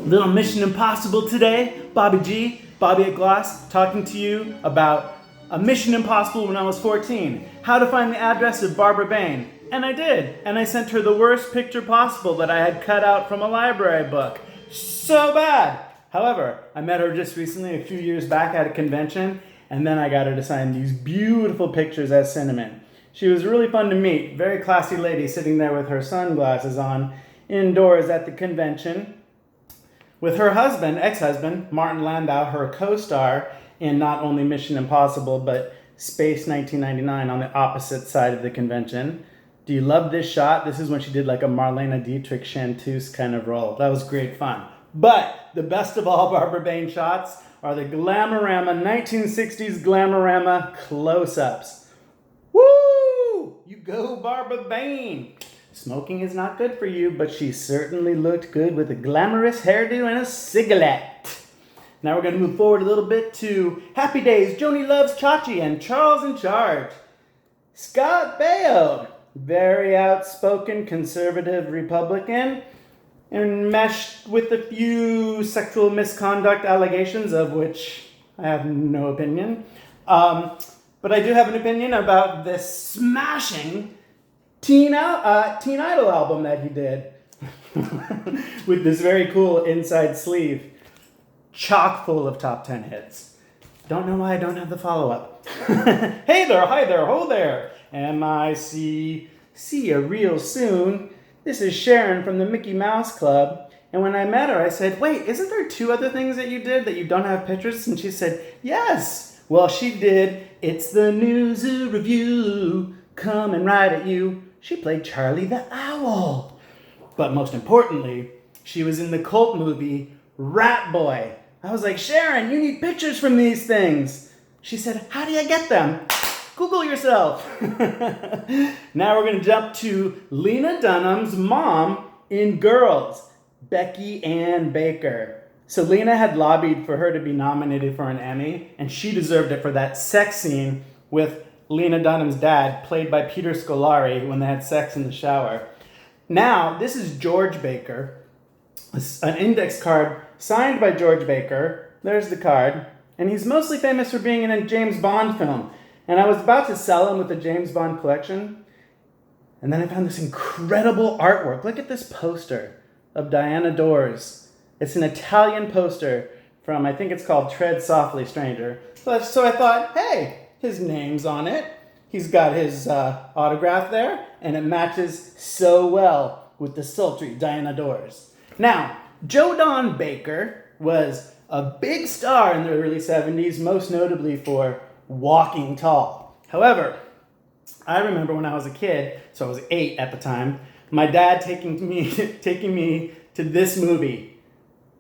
Little Mission Impossible today. Bobby at Gloss, talking to you about a Mission Impossible when I was 14. How to find the address of Barbara Bain. And I did. And I sent her the worst picture possible that I had cut out from a library book. So bad. However, I met her just recently, a few years back at a convention, and then I got her to sign these beautiful pictures as Cinnamon. She was really fun to meet. Very classy lady sitting there with her sunglasses on indoors at the convention with her husband, ex-husband, Martin Landau, her co-star in not only Mission Impossible, but Space 1999 on the opposite side of the convention. Do you love this shot? This is when she did like a Marlene Dietrich chanteuse kind of role. That was great fun. But the best of all Barbara Bain shots are the Glamourama, 1960s Glamourama close-ups. Woo! You go, Barbara Bain! Smoking is not good for you, but she certainly looked good with a glamorous hairdo and a cigarette. Now we're going to move forward a little bit to Happy Days, Joni Loves Chachi, and Charles in Charge. Scott Baio, very outspoken conservative Republican, enmeshed with a few sexual misconduct allegations, of which I have no opinion. But I do have an opinion about this smashing Teen Idol album that he did with this very cool inside sleeve, chock full of top 10 hits. Don't know why I don't have the follow-up. Hey there, hi there, ho there. M-I-C, see you real soon. This is Sharon from the Mickey Mouse Club. And when I met her, I said, wait, isn't there 2 other things that you did that you don't have pictures? And she said, yes. Well, she did It's the News Review, coming right at you. She played Charlie the Owl. But most importantly, she was in the cult movie Rat Boy. I was like, Sharon, you need pictures from these things. She said, how do you get them? Google yourself. Now we're going to jump to Lena Dunham's mom in Girls, Becky Ann Baker. So Lena had lobbied for her to be nominated for an Emmy, and she deserved it for that sex scene with Lena Dunham's dad, played by Peter Scolari, when they had sex in the shower. Now, this is George Baker, an index card signed by George Baker. There's the card. And he's mostly famous for being in a James Bond film. And I was about to sell him with the James Bond collection. And then I found this incredible artwork. Look at this poster of Diana Dors. It's an Italian poster from, I think it's called Tread Softly, Stranger. So I thought, hey, his name's on it. He's got his autograph there, and it matches so well with the sultry Diana Dors. Now, Joe Don Baker was a big star in the early 70s, most notably for Walking Tall. However, I remember when I was a kid, so I was 8 at the time, my dad taking me to this movie,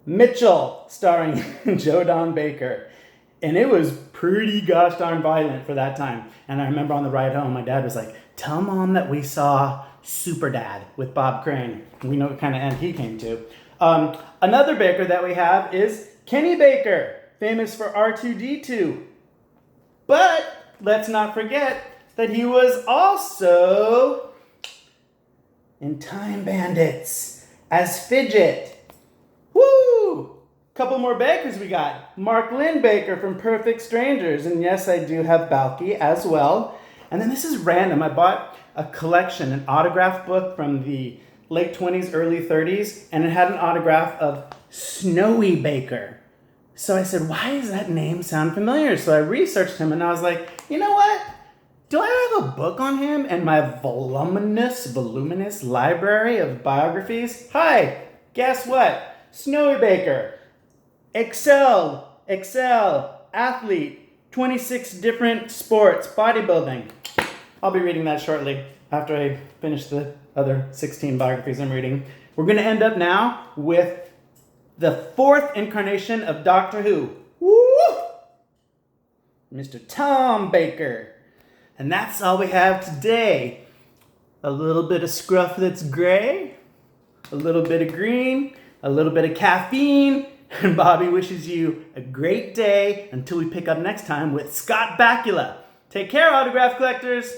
Mitchell, starring Joe Don Baker. And it was pretty gosh darn violent for that time. And I remember on the ride home, my dad was like, tell Mom that we saw Super Dad with Bob Crane. We know what kind of end he came to. Another Baker that we have is Kenny Baker, famous for R2D2. But let's not forget that he was also in Time Bandits as Fidget. Woo! Couple more Bakers we got. Mark-Linn Baker from Perfect Strangers. And yes, I do have Balky as well. And then this is random. I bought a collection, an autograph book from the late 20s, early 30s. And it had an autograph of Snowy Baker. So I said, why does that name sound familiar? So I researched him and I was like, you know what? Do I have a book on him in my voluminous library of biographies? Hi, guess what? Snowy Baker. Excelled, athlete, 26 different sports, bodybuilding. I'll be reading that shortly after I finish the other 16 biographies I'm reading. We're going to end up now with the 4th incarnation of Doctor Who. Woo! Mr. Tom Baker. And that's all we have today. A little bit of scruff that's gray, a little bit of green, a little bit of caffeine, and Bobby wishes you a great day until we pick up next time with Scott Bakula. Take care, autograph collectors.